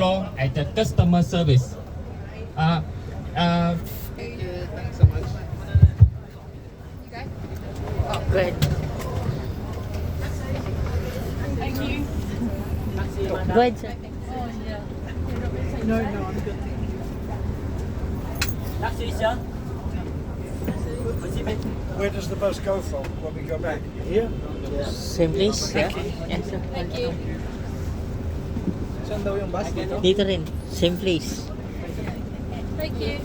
floor at the customer service. Thank you. Thanks so much. Good. Go ahead, sir. No, I'm good. Where does the bus go from when we go back? Here? Same place? Yeah? Yes, sir. Thank you. Saan daw yung bus dito? Dito rin. Same place. Thank you.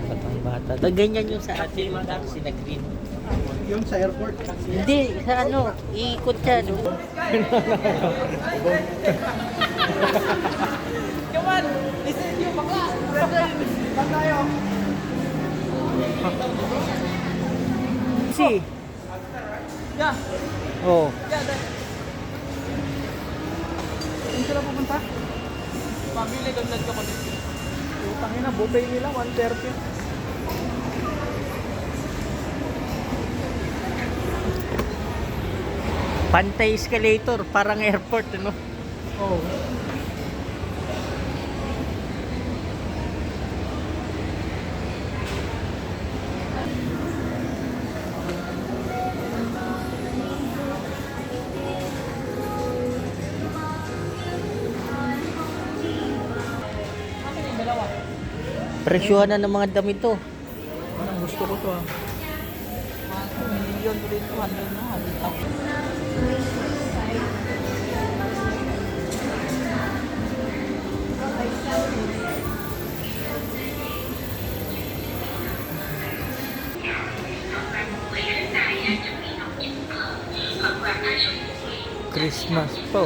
Batang bata. Ganyan yung sa atin. Taxi na green. Yung sa airport. Hindi, sa ano, iikot siya. No? Come on! Listen you, bakla! Saan tayo? Si. Yeah. Oh. Yeah, dahil. Saan sila pupunta? Pamili, gandad ka ko dito. Utangin na, buffet nila, 130. Pantay escalator, parang airport, ano? Oh. Presyuhan na ng mga damit to. Anong gusto ko to ah. 1 million ulit, 200 na. Christmas po.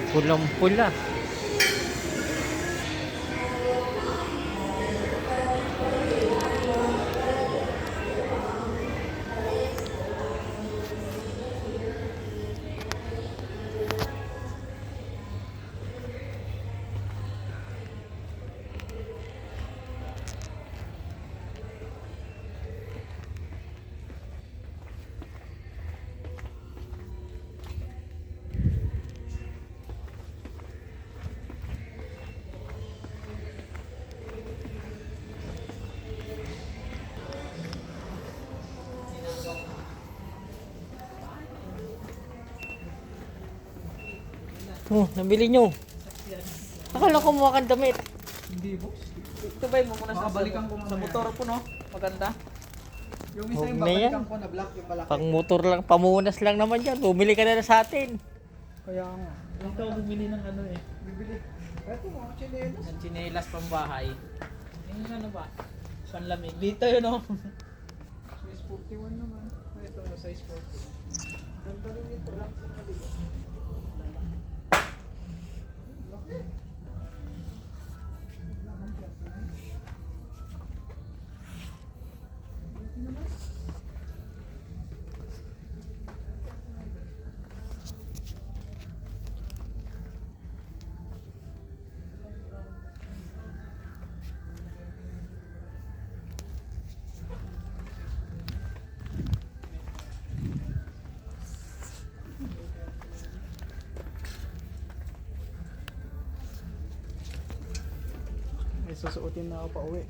Pulang-pula. Oh, nabili nyo. Akala ko mukha kang damit. Hindi boss. Ito ba mo muna sa balikan ko sa motor po no? Maganda. Yung isa Huwag yung na yan. babalikan ko na black yung malaki. Pang motor lang, pamunas lang naman yan. Bumili ka na sa atin. Kaya nga. Ikaw bumili ng ano eh. Bibili. Ito mga chinelas. Ang chinelas pang bahay. Yung ano ba? Panlamig. Dito yun no? Size 41 naman. Ito na size 40. Ganda rin ito lang sa kabila. May susuotin na ako pa uwi.